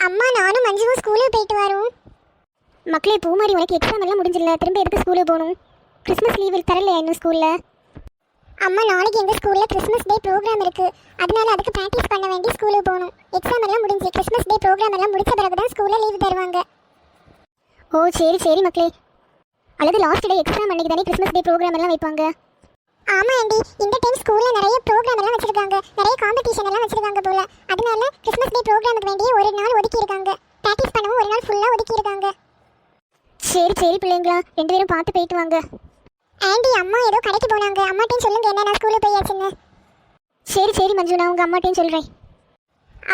அம்மா நானும் மஞ்சுவும் ஸ்கூலுக்கு போயிட்டு வரோம். மக்களே பூமாரி, உனக்கு எக்ஸாம் எல்லாம் முடிஞ்சில்ல, திரும்ப எதுக்கு ஸ்கூலுக்கு போகணும்? கிறிஸ்மஸ் லீவ் தரலையா இன்னும் ஸ்கூலில்? அம்மா நாளைக்கு எங்கள் ஸ்கூலில் கிறிஸ்மஸ் டே ப்ரோக்ராம் இருக்குது, அதனால அதுக்கு ப்ராக்டிஸ் பண்ண வேண்டி ஸ்கூலுக்கு போகணும். எக்ஸாம் எல்லாம் முடிஞ்சு கிறிஸ்மஸ் டே ப்ரோக்ராம் எல்லாம் முடிச்ச பிறகு தான் ஸ்கூலில் லீவ் தருவாங்க. ஓ சரி சரி மக்களே. அல்லது லாஸ்ட் டே எக்ஸாம் அன்னைக்கு தானே கிறிஸ்மஸ் டே ப்ரோக்ராம் எல்லாம் வைப்பாங்க? ஆமாம் ஆண்டி, இந்த டைம் ஸ்கூலில் நிறைய ப்ரோக்ராம் எல்லாம் வச்சுருக்காங்க, நிறைய காம்படிஷன் எல்லாம் வச்சுருக்காங்க போல. அதனால கிறிஸ்மஸ் டே ப்ரோக்ராமுக்கு வேண்டிய ஒரு நாள் ஒதுக்கியிருக்காங்க. ப்ராக்டிஸ் பண்ணவும் ஒரு நாள் ஃபுல்லாக ஒதுக்கியிருக்காங்க. சரி சரி பிள்ளைங்களா, 2 பேரும் பார்த்து போயிட்டு வாங்க. ஆண்டி அம்மா ஏதோ கடைக்கு போனாங்க, அம்மாட்டையும் சொல்லுங்க என்ன நான் ஸ்கூலுக்கு போயாச்சுன்னு. சரி சரி மஞ்சு, நான் உங்கள் அம்மாட்டையும் சொல்கிறேன்.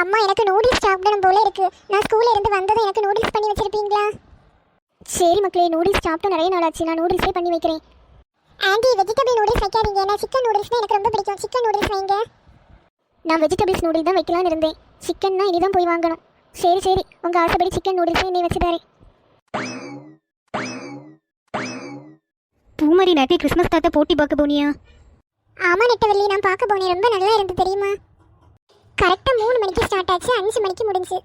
அம்மா எனக்கு நூடுல்ஸ் சாப்பிடணும் போல இருக்கு, நான் ஸ்கூலில் இருந்து வந்ததும் எனக்கு நூடுல்ஸ் பண்ணி வச்சுருப்பீங்களா? சரி மக்களே, நூடுல்ஸ் சாப்பிட்டு நிறைய நாள் ஆச்சு, நான் நூடுல்ஸே பண்ணி வைக்கிறேன். ஆண்டி வெஜிடபிள் நூடுல்ஸ் வைக்காதீங்க, நான் சிக்கன் நூடுல்ஸ் தான் எனக்கு ரொம்ப பிடிக்கும், சிக்கன் நூடுல்ஸ் வைங்க. நான் வெஜிடபிள்ஸ் நூடுல்ஸ் தான் வைக்கலான்னு இருந்தேன், சிக்கன்னா இனி தான் போய் வாங்கணும். சரி சரி, உங்கள் ஆசைப்படி சிக்கன் நூடுல்ஸே என்னை வச்சு தரேன். பூமாரி, நேற்று கிறிஸ்மஸ் தாத்தா போட்டி பார்க்க போனியா? ஆமாம் நெட்டவள்ளி, நான் பார்க்க போனேன், ரொம்ப நல்லா இருந்து தெரியுமா. கரெக்டாக 3 மணிக்கு ஸ்டார்ட் ஆச்சு, 5 மணிக்கு முடிஞ்சு.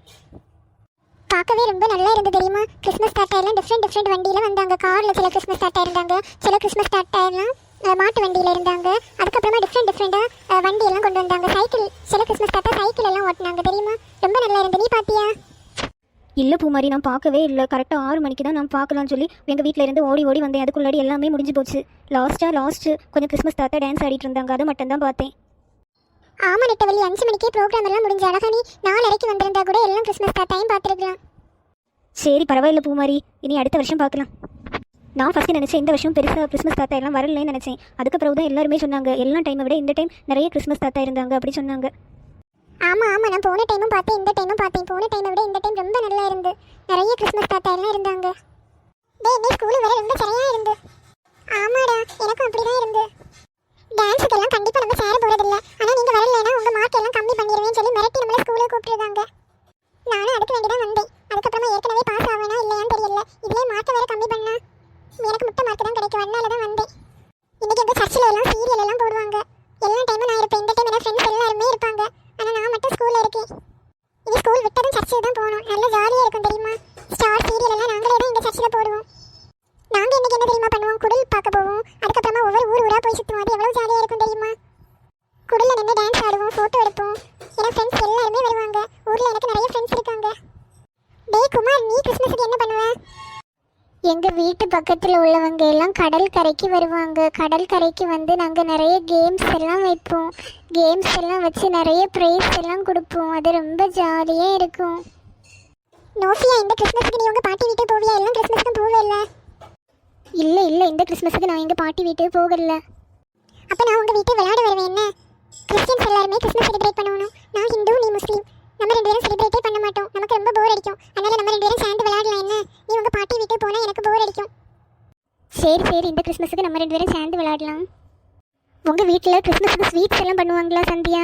பார்க்கவே ரொம்ப நல்லா இருந்து தெரியுமா. கிறிஸ்மஸ் தாத்தா எல்லாம் டிஃப்ரெண்ட் வண்டியில் வந்தாங்க. காரில் சில கிறிஸ்மஸ் தாத்தா இருந்தாங்க, சில கிறிஸ்மஸ் தாத்தா எல்லாம் மாட்டு வண்டியில் இருந்தாங்க. அதுக்கப்புறமா டிஃப்ரெண்டாக வண்டியெல்லாம் கொண்டு வந்தாங்க. சைக்கிள், சில கிறிஸ்மஸ் தாத்தா சைக்கிள் எல்லாம் ஓட்டினாங்க தெரியுமா. ரொம்ப நல்லா இருந்து. நீ பார்த்தியா? இல்லை பூமாரி, நான் பார்க்கவே இல்லை. கரெக்டாக 6 மணிக்கு தான் நான் பார்க்கலான்னு சொல்லி எங்கள் வீட்டில் இருந்து ஓடி வந்தேன். அதுக்குள்ளாடி எல்லாமே முடிஞ்சு போச்சு. லாஸ்ட்டு கொஞ்சம் கிறிஸ்மஸ் தாத்தா டான்ஸ் ஆடிட்டு இருந்தாங்க, அதை மட்டும் தான் பார்த்தேன். ஆமாம் நெட்டவள்ளி, 5 மணிக்கே ப்ரோக்ராம் எல்லாம் முடிஞ்ச. அழகா நீ 4:30 வந்திருந்தா கூட எல்லாம் கிறிஸ்மஸ் தாத்தாயும் பார்த்துருக்கலாம். சரி பரவாயில்ல பூமாரி, இனி அடுத்த வருஷம் பார்க்கலாம். நான் ஃபஸ்ட்டு நினச்சேன் இந்த வருஷம் பெருசாக கிறிஸ்மஸ் தாத்தா எல்லாம் வரலன்னு நினச்சேன். அதுக்கப்புறம் தான் எல்லாருமே சொன்னாங்க எல்லா டைமை விட இந்த டைம் நிறைய கிறிஸ்மஸ் தாத்தா இருந்தாங்க அப்படி சொன்னாங்க. ஆமாம் நான் போன டைமும் பார்த்தேன், இந்த டைமும் பார்த்தேன். போன டைமை விட இந்த டைம் ரொம்ப நல்லா இருந்து, நிறைய கிறிஸ்மஸ் தாத்தா எல்லாம் இருந்தாங்க. நீ ஸ்கூலு வர ரொம்ப சரியாக இருந்து. ஆமாடா, எனக்கும் அப்படி தான் இருந்து. டான்ஸுக்கெல்லாம் கண்டிப்பாக நம்ம சேர போகிறதில்ல, ஆனால் நீங்கள் வரலைன்னா உங்கள் மார்க் எல்லாம் கம்மி பண்ணிடுவேன்னு சொல்லி மிரட்டி நம்மளை ஸ்கூலுக்கு கூப்பிட்டுருக்காங்க. நானும் அதுக்கு வேண்டி தான் வந்தேன். அதுக்கப்புறமா ஏற்கனவே பாஸ் ஆவேனா இல்லையான்னு தெரியல, இதுலேயே மார்க்கை வேறு கம்மி பண்ணா எனக்கு முட்டை மார்க் தான் கிடைக்கும், அதனால தான் வந்தேன். இன்றைக்கி எங்கள் சர்ச்சில் எல்லாம் சீரியல் எல்லாம் போடுவாங்க. எல்லா டைமும் நான் இருப்பேன், இந்த டைம் என் ஃப்ரெண்ட்ஸ் எல்லாருமே இருப்பாங்க. ஆனால் நான் மட்டும் ஸ்கூலில் இருக்கேன். இனி ஸ்கூல் விட்டதும் சர்ச்சுக்கு தான் போகணும், நல்ல ஜாலியாக இருக்கும் தெரியுமா. ஸ்டார் சீரியல் எல்லாம் நாங்களே தான் இந்த சர்ச்சில் போடுவோம். நாங்கள் இன்றைக்கி என்ன தெரியுமா பண்ணுவோம், குடில் பார்க்க போவோம். அதுக்கப்புறமா ஒவ்வொரு ஊராக போய் சுற்றுவோம். அது எவ்வளோ ஜாலியாக இருக்கும் தெரியுமா. குடில் நின்று டான்ஸ் ஆடுவோம், ஃபோட்டோ எடுப்போம். என் ஃப்ரெண்ட்ஸ் எல்லாருமே வருவாங்க. ஊரில் எனக்கு நிறைய ஃப்ரெண்ட்ஸ் இருக்காங்க. டேய் குமார், நீ கிறிஸ்மஸுக்கு என்ன பண்ணுவ? எங்கள் வீட்டு பக்கத்தில் உள்ளவங்க எல்லாம் கடல் கரைக்கு வருவாங்க. கடல் கரைக்கு வந்து நாங்கள் நிறைய கேம்ஸ் எல்லாம் வைப்போம். கேம்ஸ் எல்லாம் வச்சு நிறைய ப்ரைஸ் எல்லாம் கொடுப்போம். அது ரொம்ப ஜாலியாக இருக்கும். நோஃபியா, இந்த கிறிஸ்மஸுக்கு நீ உங்கள் பாட்டி வீட்டுக்கு போவியா? எல்லாம் கிறிஸ்மஸுக்கும் போகவே இல்லை. இல்லை இந்த கிறிஸ்மஸுக்கு நான் எங்கள் பாட்டி வீட்டுக்கு போகல. அப்போ நான் உங்கள் வீட்டுக்கு விளையாட வருவேன். என்ன, கிறிஸ்டியன்ஸ் எல்லாருமே கிறிஸ்மஸ் செலிப்ரேட் பண்ணணும். நான் ஹிந்து, நீ முஸ்லீம். நம்ம 2 பேரும் செலிப்ரேட்டே பண்ண மாட்டோம், நமக்கு ரொம்ப போர் அடிக்கும். அதனால நம்ம 2 பேரும் சேர்ந்து விளையாடலாம். என்ன, நீ உங்கள் பாட்டி வீட்டுக்கு போனால் எனக்கு போர் அடிக்கும். சரி இந்த கிறிஸ்மஸுக்கு நம்ம 2 பேரும் சேர்ந்து விளையாடலாம். உங்கள் வீட்டில் கிறிஸ்மஸுக்கு ஸ்வீட்ஸ் எல்லாம் பண்ணுவாங்களா சந்தியா?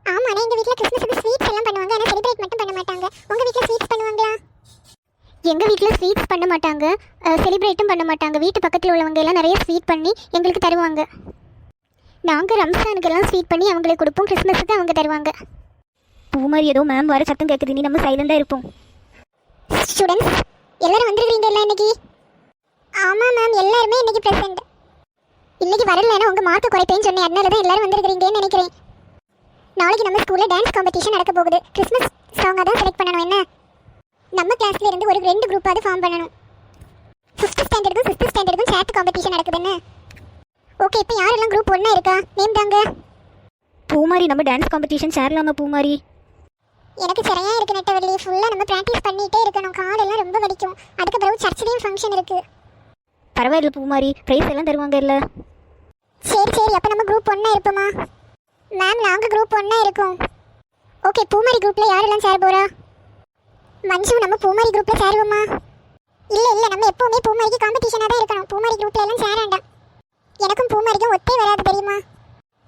ஆமாம், ஆனால் எங்கள் வீட்டில் கிறிஸ்மஸுக்கு ஸ்வீட்ஸ் எல்லாம் பண்ணுவாங்க, ஆனால் செலிப்ரேட் மட்டும் பண்ண மாட்டாங்க. உங்கள் வீட்டில் ஸ்வீட்ஸ் பண்ணுவாங்களா? எங்கள் வீட்டில் ஸ்வீட்ஸ் பண்ண மாட்டாங்க, செலிப்ரேட்டும் பண்ண மாட்டாங்க. வீட்டு பக்கத்தில் உள்ளவங்க எல்லாம் நிறைய ஸ்வீட் பண்ணி எங்களுக்கு தருவாங்க. நாங்கள் ரம்ஸானுக்கெல்லாம் ஸ்வீட் பண்ணி அவங்களுக்கு கொடுப்போம், கிறிஸ்மஸுக்கு அவங்க தருவாங்க. பூமாரி, ஏதோ மேம் வர சத்தம் கேட்குது, நீ நம்ம சைலண்டாக இருப்போம். ஸ்டூடெண்ட்ஸ் எல்லாரும் வந்துருக்கீங்களா இன்னைக்கு? ஆமாம் மேம், எல்லாருமே இன்னைக்கு ப்ரெசென்ட். இன்னைக்கு வரலன்னா உங்கள் மார்க்கு குறைப்பேன்னு சொன்னேன், அதனால தான் எல்லாரும் வந்துருக்கிறீங்கன்னு நினைக்கிறேன். நாளைக்கு நம்ம ஸ்கூலில் டான்ஸ் காம்படிஷன் நடக்க போகுது. கிறிஸ்மஸ் சாங்காக தான் செலக்ட் பண்ணணும். என்ன, நம்ம கிளாஸ்ல இருந்து ஒரு 2 குரூப்பாவது ஃபார்ம் பண்ணணும். 5th ஸ்டாண்டர்டுக்கும் 6th ஸ்டாண்டர்டுக்கும் சேட் காம்படிஷன் நடக்குதுன்னு. ஓகே, இப்போ யாரெல்லாம் குரூப் 1 இருக்கா நேம் தாங்க. பூமாரி, நம்ம டான்ஸ் காம்படிஷன் சேரலாமா பூமாரி? எனக்கு சரியா இருக்கு நெட்டவள்ளி, ஃபுல்லாக நம்ம ப்ராக்டிஸ் பண்ணிகிட்டே இருக்கணும். காலெல்லாம் ரொம்ப வலிக்கும். அதுக்கு பிறகு சர்ச்சிலையும் ஃபங்க்ஷன் இருக்குது. பரவாயில்ல பூமாரி, ப்ரைஸ் எல்லாம் தருவாங்க இல்லை? சரி அப்போ நம்ம குரூப் 1 இருப்போமா? மேம் நாங்கள் குரூப் 1 இருக்கோம். ஓகே, பூமாரி குரூப்பில் யாரெல்லாம் சேர போகிறா? மஞ்சு, நம்ம பூமாரி குரூப்பில் சேருவோமா? இல்லை நம்ம எப்போவுமே பூமாரிக்கு காம்படிஷனாக தான் இருக்கணும். பூமாரி குரூப்பில் எல்லாம் சேர வேண்டாம். எனக்கும் பூமாரிக்கும் ஒத்தே வராது தெரியுமா.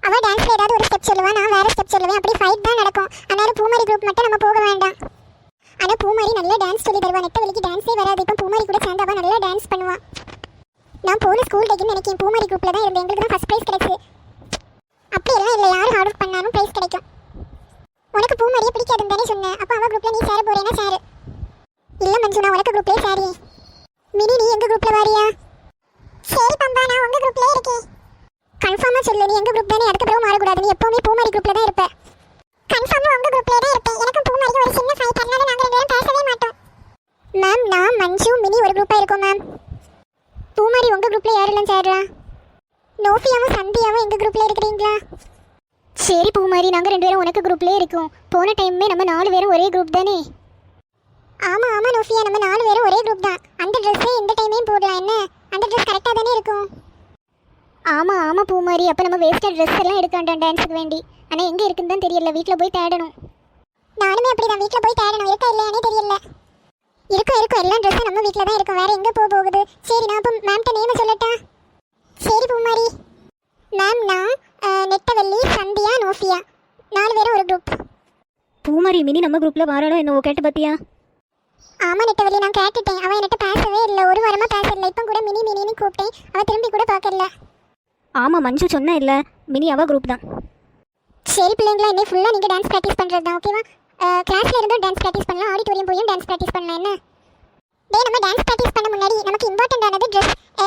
அவள் டான்ஸில் ஏதாவது ஒரு ஸ்டெப் சொல்லுவாள், நான் வேறு ஸ்டெப் சொல்லுவேன். அப்படி ஃபைட் தான் நடக்கும். அதனால பூமாரி குரூப் மட்டும் நம்ம போக வேண்டாம். ஆனால் பூமாரி நல்லா டான்ஸ் சொல்லி தருவா. நெட்டவள்ளிக்கு டான்ஸே வராது. இப்போ பூமாரி கூட சேர்ந்தாவா நல்லா டான்ஸ் பண்ணுவான். நான் போன ஸ்கூல் டேக்குன்னு நினைக்கிறேன் பூமாரி குரூப்பில் தான் இருந்தேன். எங்களுக்கு தான் ஃபஸ்ட் ப்ரைஸ் கிடைச்சு. அப்படியெல்லாம் இல்லை, யார் ஹார்ட் ஒர்க் பண்ணாலும் ப்ரைஸ் கிடைக்கும். உனக்கு பூமாரியை பிடிக்காதுன்னு தானே சொன்னேன். என்ன. அப்ப அவ குரூப்ல நீ சேர போறேன்னா சேரு. இல்ல மஞ்சு நான் உனக்கு குரூப்லயே சேரி. மினி நீ எங்க குரூப்ல வாரியா? சரி பம்பா நான் உங்க குரூப்லயே இருக்கேன். கன்ஃபார்மா சொல்லு, நீ எங்க குரூப் தானே, அதுக்கு அப்புறம் மாற கூடாது. நீ எப்பவுமே பூமாரி குரூப்ல தான் இருப்ப. கன்ஃபார்மா உங்க குரூப்லயே தான் இருப்பேன். எனக்கு பூமாரிக்கு ஒரு சின்ன ஃபைட், அதனால நாங்க ரெண்டு பேரும் பேசவே மாட்டோம். மேம் நான் மஞ்சு மினி ஒரு குரூப்பா இருக்கோம் மேம். பூமாரி உங்க குரூப்ல யாரெல்லாம் சேர்றா? நோஃபியாவும் சந்தியாவும் எங்க குரூப்ல இருக்கிறீங்களா? சரி பூமாரி, நாங்கள் 2 பேரும் உனக்கு குரூப்லேயே இருக்கோம். போன டைமே நம்ம 4 பேரும் ஒரே குரூப் தானே? ஆமா ஆமா நோஃபியா, நம்ம 4 பேரும் ஒரே குரூப் தான். அந்த ட்ரெஸ்ஸே இந்த டைமையும் போடலாம் என்ன? அந்த ட்ரெஸ் கரெக்டாக தானே இருக்கும். ஆமாம் ஆமாம் பூமாரி, அப்போ நம்ம வேஸ்டட் ட்ரெஸ் எல்லாம் எடுக்க வேண்டாம் டான்ஸுக்கு வேண்டி. ஆனால் எங்கே இருக்குன்னு தான் தெரியல, வீட்டில் போய் தேடணும். நானுமே அப்படிதான், வீட்டில் போய் தேடணும். இருக்கா இல்லையானே தெரியல. இருக்கும் இருக்கும், எல்லா ட்ரெஸ்ஸும் நம்ம வீட்டில் தான் இருக்கும். வேற எங்கே போகுது? சரி நான் அப்போ மேம்கிட்ட நேம சொல்லட்டா? சரி பூமாரி. மேம் நான் நெட்டவள்ளி சந்தியா நோஃபியா 4 பேரும் ஒரு குரூப். பூமாரி மினி நம்ம குரூப்பில் வாராளோ என்னவோ, கேட்டு பார்த்தியா? ஆமா நெட்டவள்ளி நான் கேட்டுட்டேன். அவன் என்கிட்ட பேசவே இல்லை, ஒரு வாரமாக பேசல. இப்போ கூட மினி மினின்னு கூப்பிட்டேன், அவள் திரும்பி கூட பார்க்கல. ஆமாம் மஞ்சு சொன்னா இல்லை, மினி அவ குரூப் தான். சரி பிள்ளைங்களா, இன்னைக்கு ஃபுல்லாக நீங்கள் டான்ஸ் ப்ராக்டிஸ் பண்ணுறது தான் ஓகேவா? கிளாஸில் இருந்தும் டான்ஸ் ப்ராக்டிஸ் பண்ணலாம், ஆடிட்டோரியம் போயும் டான்ஸ் ப்ராக்டிஸ் பண்ணலாம் என்ன? நம்ம டான்ஸ் ப்ராக்டிஸ் பண்ண முன்னாடி நமக்கு இம்பார்ட்டன்ட் ஆனது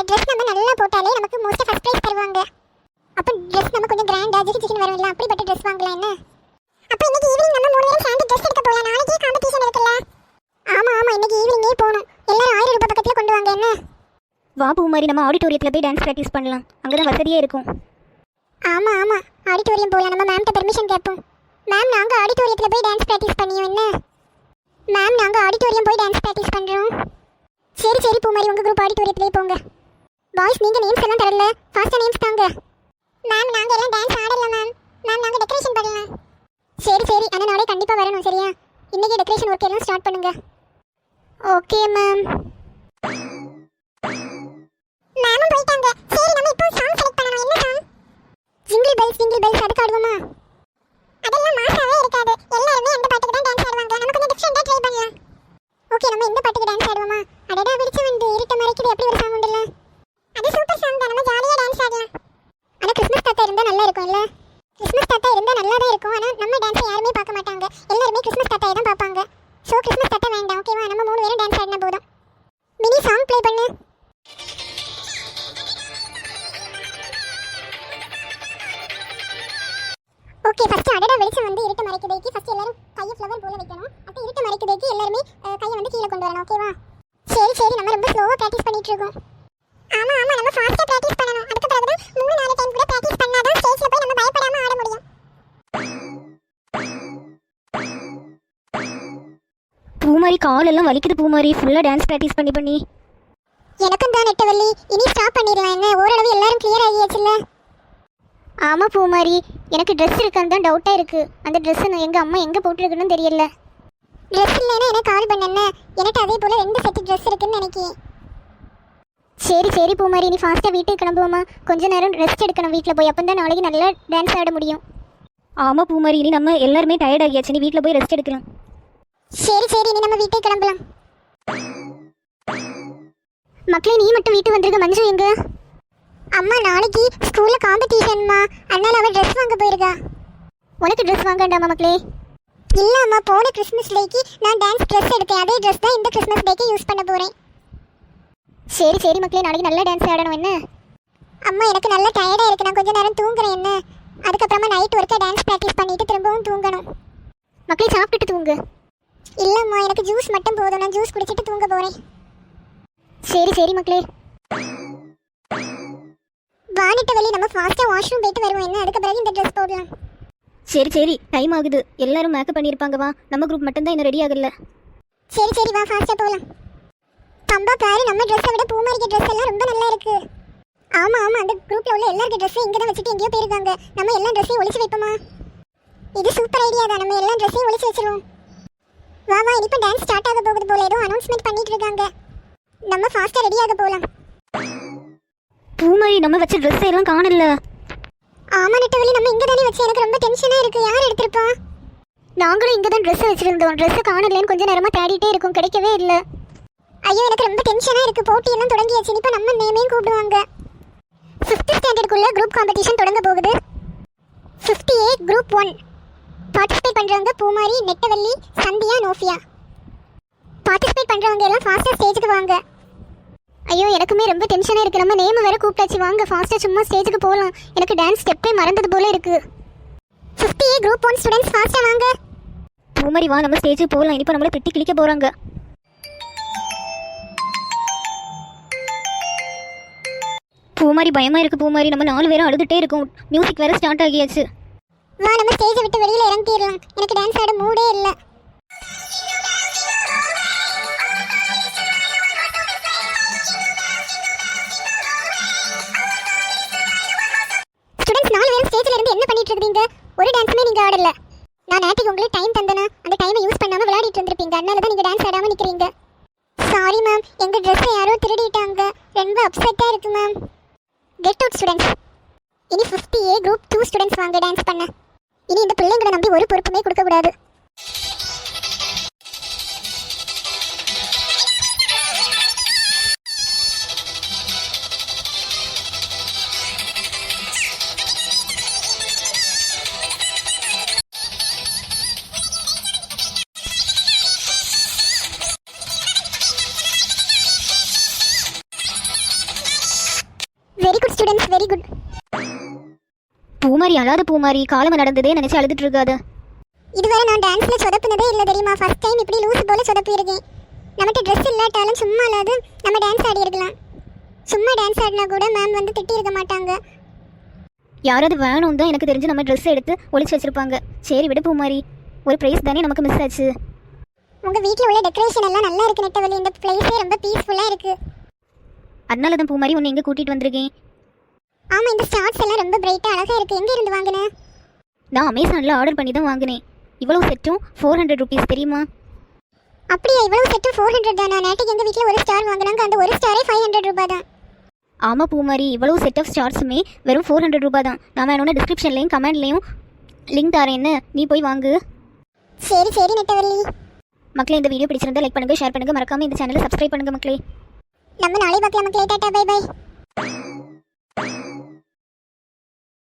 ட்ரெஸ் நம்ம நல்லா போட்டாலே நமக்கு மோஸ்ட்டாக ஃபஸ்ட் ப்ரைஸ் தருவாங்க. அப்போ ட்ரெஸ் நம்ம கொஞ்சம் கிராண்டாக ஜிகிஜிகின்னு வரும் இல்லை, அப்படிப்பட்ட ட்ரெஸ் வாங்கலாம் என்ன? அப்போ இன்னைக்கு ஈவினிங் நம்ம 3 பேரும் சேர்ந்து ட்ரெஸ் எடுக்க போகலாம். நாளைக்கே காம்படிஷன் இருக்குல்ல? ஆமாம் ஆமாம், இன்னைக்கு ஈவினிங்கே போகணும். எல்லாரும் 1000 ரூபாய் பக்கத்தில் கொண்டு வாங்க என்ன? வா பூமாரி, நம்ம ஆடிட்டோரியத்தில் போய் டான்ஸ் ப்ராக்டிஸ் பண்ணலாம், அங்கே தான் வசதியாக இருக்கும். ஆமாம் ஆமாம், ஆடிட்டோரியம் போகலாம். நம்ம மேம்கிட்ட பெர்மிஷன் கேட்போம். மேம் நாங்கள் ஆடிட்டோரியத்தில் போய் டான்ஸ் ப்ராக்டிஸ் பண்ணியோம் என்ன? மேம் நாங்கள் ஆடிட்டோரியம் போய் டான்ஸ் ப்ராக்டிஸ் பண்ணுறோம். சரி சரி பூமாரி, உங்கள் குரூப் ஆடிட்டோரியத்திலே போங்க. பாய்ஸ் நீங்கள் நேம்ஸ் எல்லாம் தரல, ஃபாஸ்ட்டாக நேம்ஸ் தாங்க. மேம் நாங்கள் எல்லாம் டான்ஸ் ஆடல மேம். மேம் நாங்கள் டெக்கரேஷன் பண்ணலாம். சரி சரி, ஆனால் நாளை கண்டிப்பாக வரணும் சரியா? இன்றைக்கி டெக்கரேஷன் ஒர்க் எல்லாம் ஸ்டார்ட் பண்ணுங்க. Okay ma'am. மேமும் போயிட்டாங்க. சரி நம்ம இப்போ சாங் செலக்ட் பண்ணணும். என்ன சாங்? ஜிங்கிள் பெல்ஸ் அதுக்கு ஆடுவோமா? அதெல்லாம் மாசாவே இருக்காது. எல்லாருமே அந்த பாட்டுக்கு தான் டான்ஸ் ஆடுவாங்க. நம்ம கொஞ்சம் டிஃபரெண்டா ட்ரை பண்ணலாம். ஓகே நம்ம இந்த பாட்டுக்கு டான்ஸ் ஆடுவோமா? அடடா விடிச்சு வந்து இருட்ட மறைக்குது, எப்படி ஒரு சாங் உண்டுல? அது சூப்பர் சாங் தான், நம்ம ஜாலியா டான்ஸ் ஆடலாம். ஆனா கிறிஸ்மஸ் தாத்தா இருந்தா நல்லா இருக்கும் இல்ல? கிறிஸ்மஸ் தாத்தா இருந்தா நல்லா தான் இருக்கும். ஆனா நம்ம டான்ஸ் யாருமே பார்க்க மாட்டாங்க, எல்லாருமே கிறிஸ்மஸ் தாத்தாயை தான் பார்ப்பாங்க. சோ கிறிஸ்மஸ் தாத்தா வேண்டாம் ஓகேவா? நம்ம 3 பேரும் டான்ஸ் ஆடினா போதும். மினி சாங் ப்ளே பண்ணு. ஓகே ஃபர்ஸ்ட் அடடா வெளிச்சம் வந்து இருட்ட மறைக்குதேக்கு ஃபர்ஸ்ட் எல்லாரும் கையை ஃப்ளவர் போல வைக்கணும். அப்போ இருட்ட மறைக்குதேக்கு எல்லாரும் கையை வந்து கீழே கொண்டு வரணும் ஓகேவா? சரி சரி, நம்ம ரொம்ப ஸ்லோவா பிராக்டீஸ் பண்ணிட்டு இருக்கோம். ஆமா ஆமா, நம்ம ஃபாஸ்டா பிராக்டீஸ் பண்ணனும். அதுக்கு பிறகு தான் 3-4 டைம் கூட பிராக்டீஸ் பண்ணாதான் ஸ்டேஜ்ல போய் நம்ம பயப்படாம ஆட முடியும். பூமாரி காலெல்லாம் வலிக்குது பூமாரி, ஃபுல்லாக டான்ஸ் ப்ராக்டிஸ் பண்ணி. எனக்கும் தான் நெட்டவள்ளி, இனி ஸ்டாப் பண்ணிடலாம் என்ன? ஓரளவு எல்லாரும் கிளியர் ஆகியாச்சுல்ல? ஆமாம் பூமாரி, எனக்கு ட்ரெஸ் இருக்கான்னு தான் டவுட்டாக இருக்குது. அந்த ட்ரெஸ்ஸை எங்கள் அம்மா எங்கே போட்டுருக்குன்னு தெரியல. ட்ரெஸ் இல்லைன்னா எனக்கு கால் பண்ணேன்னு. எனக்கு அதே போல் 2 செட் ட்ரெஸ் இருக்குன்னு நினைக்கிறேன். சரி சரி பூமாரி, நீ ஃபாஸ்ட்டாக வீட்டுக்கு கிளம்புவோமா? கொஞ்ச நேரம் ரெஸ்ட் எடுக்கணும் வீட்டில் போய், அப்போ தான் நாளைக்கு நல்லா டான்ஸ் ஆட முடியும். ஆமாம் பூமாரி, இனி நம்ம எல்லாருமே டயர்ட் ஆகியாச்சு, நீ வீட்டில் போய் ரெஸ்ட் எடுக்கலாம். சரி சரி, இனி நம்ம வீட்டுக்கு கிளம்பலாம். மக்களே நீ மட்டும் வீட்டு வந்திருக்க, மஞ்சு எங்க? அம்மா நாளைக்கு ஸ்கூல்ல காம்படிஷன்மா, அதனால அவ ட்ரெஸ் வாங்க போயிருக்கா. உனக்கு ட்ரெஸ் வாங்கண்டாமா மக்களே? இல்ல அம்மா, போன கிறிஸ்மஸ் டேக்கு நான் டான்ஸ் ட்ரெஸ் எடுத்தேன், அதே ட்ரெஸ் தான் இந்த கிறிஸ்மஸ் டேக்கு யூஸ் பண்ண போறேன். சரி சரி மக்களே, நாளைக்கு நல்லா டான்ஸ் ஆடணும் என்ன? அம்மா எனக்கு நல்லா டயர்டா இருக்கு, நான் கொஞ்ச நேரம் தூங்குறேன் என்ன? அதுக்கப்புறமா நைட் ஒர்க்கா டான்ஸ் ப்ராக்டிஸ் பண்ணிட்டு திரும்பவும் தூங்கணும். மக்களே சாப்பிட்டுட்டு தூங்கு. இல்லம்மா எனக்கு ஜூஸ் மட்டும் போதும், நான் ஜூஸ் குடிச்சிட்டு தூங்க போறேன். சரி சரி மக்களே. வானிட்ட வெளியே நம்ம ஃபாஸ்டா வாஷ்ரூம் போயிட்டு வருவோம் என்ன? அதுக்கு பிறகு இந்த ட்ரெஸ் போடலாம். சரி சரி, டைம் ஆகுது, எல்லாரும் மேக்கப் பண்ணியிருப்பாங்க. வா, நம்ம குரூப் மட்டும்தான் இன்னும் ரெடி ஆகல. சரி சரி வா ஃபாஸ்டா போகலாம். பம்பா பாரு, நம்ம ட்ரெஸ்ஸை விட பூமாரிக்க ட்ரெஸ் எல்லாம் ரொம்ப நல்லா இருக்கு. ஆமா ஆமா, அந்த குரூப்ல உள்ள எல்லாருக்கு ட்ரெஸ் இங்க தான் வச்சுட்டு எங்கேயோ போயிருக்காங்க. நம்ம எல்லா ட்ரெஸ்ஸையும் ஒளிச்சு வைப்போமா? இது சூப்பர் ஐடியா தான், நம்ம எல்லா ட்ரெஸ்ஸையும் ஒளிச்சு வச்சிருவோம். வா வா, இப்போ டான்ஸ் ஸ்டார்ட் ஆக போகுது போல, ஏதோ அனௌன்ஸ்மெண்ட் பண்ணிட்டு இருக்காங்க. நம்ம ஃபாஸ்டா ரெடி ஆக போலாம். பூமாரி நம்ம வச்ச ட்ரெஸ் எல்லாம் காணல. ஆமா நெட்டவலி, நம்ம இங்க தானே வச்சு, எனக்கு ரொம்ப டென்ஷனா இருக்கு. யார் எடுத்திருப்பா? நாங்களும் இங்க தான் ட்ரெஸ் வச்சிருந்தோம். ட்ரெஸ் காணலன்னு கொஞ்ச நேரமா தேடிட்டே இருக்கும், கிடைக்கவே இல்லை. ஐயோ எனக்கு ரொம்ப டென்ஷனா இருக்கு. போட்டி எல்லாம் தொடங்கியாச்சு, இப்போ நம்ம நேமையும் கூப்பிடுவாங்க. 5th ஸ்டாண்டர்டுக்குள்ள குரூப் காம்படிஷன் தொடங்க போகுது. 58 குரூப் 1. பார்ட்டிசிபேட் பண்றவங்க பூமாரி, நெட்டவள்ளி, சந்தியா, நோஃபியா. பார்ட்டிசிபேட் பண்றவங்க எல்லாம் ஃபாஸ்டா ஸ்டேஜுக்கு வாங்க. ஐயோ எனக்குமே ரொம்ப டென்ஷனா இருக்கு. நம்ம நேம் வேற கூப்பிட்டாச்சு. வாங்க ஃபாஸ்டா சும்மா ஸ்டேஜுக்கு போகலாம். எனக்கு டான்ஸ் ஸ்டெப்பே மறந்தது போல இருக்கு. 50A குரூப் 1 ஸ்டூடண்ட்ஸ் ஃபாஸ்டா வாங்க. பூமாரி வா, நம்ம ஸ்டேஜுக்கு போகலாம். இப்போ நம்மளை திட்டி கிழிக்க போகிறாங்க. பூமாரி பயமாக இருக்குது. பூமாரி நம்ம 4 பேரும் அழுதுகிட்டே இருக்கோம். மியூசிக் வேறு ஸ்டார்ட் ஆகியாச்சு. வா நம்ம ஸ்டேஜை விட்டு வெளியில இறங்கிடலாம். எனக்கு டான்ஸ் ஆட மூடே இல்லை. ஸ்டூடண்ட்ஸ் 4 பேரும் ஸ்டேஜ்ல இருந்து என்ன பண்ணிட்டு இருக்கீங்க? ஒரு டான்ஸுமே நீங்க ஆடல. நான் நேற்றுக்கு உங்களுக்கு டைம் தந்தேனா? அந்த டைமை யூஸ் பண்ணாம விளையாடிட்டு இருந்திருப்பீங்க. அதனால தான் நீங்க டான்ஸ் ஆடாம நிக்கிறீங்க. சாரி மேம், எங்க ட்ரெஸ்ஸை யாரோ திருடிட்டாங்க. ரொம்ப அப்செட்டா இருக்கு மேம். Get out students. இனி 50A குரூப் 2 ஸ்டூடண்ட்ஸ் வாங்க டான்ஸ் பண்ண. இனி இந்த பிள்ளைங்களை நம்பி ஒரு பொறுப்புமே கொடுக்க கூடாது. Very good students, very good. Poomari அழாத பூமாரி, காலமாக நடந்ததே நினச்சி அழுதுட்டு இருக்காது. இதுவரை நான் டான்ஸ்ல சொதப்புனதே இல்லை தெரியுமா? ஃபர்ஸ்ட் டைம் இப்படி லூஸ் போல சொதப்பி இருக்கேன். நம்மகிட்ட ட்ரெஸ் இல்லாட்டாலும் சும்மா இல்லாது நம்ம டான்ஸ் ஆடி இருக்கலாம். சும்மா டான்ஸ் ஆடினா கூட மேம் வந்து திட்டி இருக்க மாட்டாங்க. யாராவது வேணும் தான் எனக்கு தெரிஞ்சு நம்ம ட்ரெஸ் எடுத்து ஒளிச்சு வச்சிருப்பாங்க. சரி விடு பூமாரி, ஒரு ப்ரைஸ் தானே நமக்கு மிஸ் ஆச்சு. உங்க வீட்டில் உள்ள டெக்கரேஷன் எல்லாம் நல்லா இருக்கு நெட்டவள்ளி. இந்த பிளேஸே ரொம்ப பீஸ்ஃபுல்லா இருக்கு. அதனால தான் பூமாரி உன்னை இங்கே கூட்டிகிட்டு வந்திருக்கேன். ஆமா, இந்த ஸ்டார்ஸ் எல்லாம் ரொம்ப பிரைட்டா அழகா இருக்கு. எங்க இருந்து வாங்கின? நான் அமேசானில் ஆர்டர் பண்ணி தான் வாங்கினேன். இவ்வளவு செட்டும் 400 ருபீஸ் தெரியுமா? அப்படியா? இவ்வளவு செட்டும் 400 தானா? நேற்றுக்கு எங்க வீட்டில் ஒரு ஸ்டார் வாங்கினாங்க. அந்த ஒரு ஸ்டாரே 500 ரூபாய் தான். ஆமாம் பூமாரி, இவ்வளவு செட் ஆஃப் ஸ்டார்ஸுமே வெறும் 400 ரூபாய் தான். நான் வேணும்னா டிஸ்கிரிப்ஷன்லேயும் கமெண்ட்லேயும் லிங்க் தரேன்னு, நீ போய் வாங்கு. சரி சரி நெட்டவள்ளி. மக்களே, இந்த வீடியோ பிடிச்சிருந்தா லைக் பண்ணுங்கள், ஷேர் பண்ணுங்கள், மறக்காமல் இந்த சேனலை சப்ஸ்கிரைப் பண்ணுங்கள் மக்களே. நம்ம நாளை பார்க்கலாம் மக்களே. Tata bye by.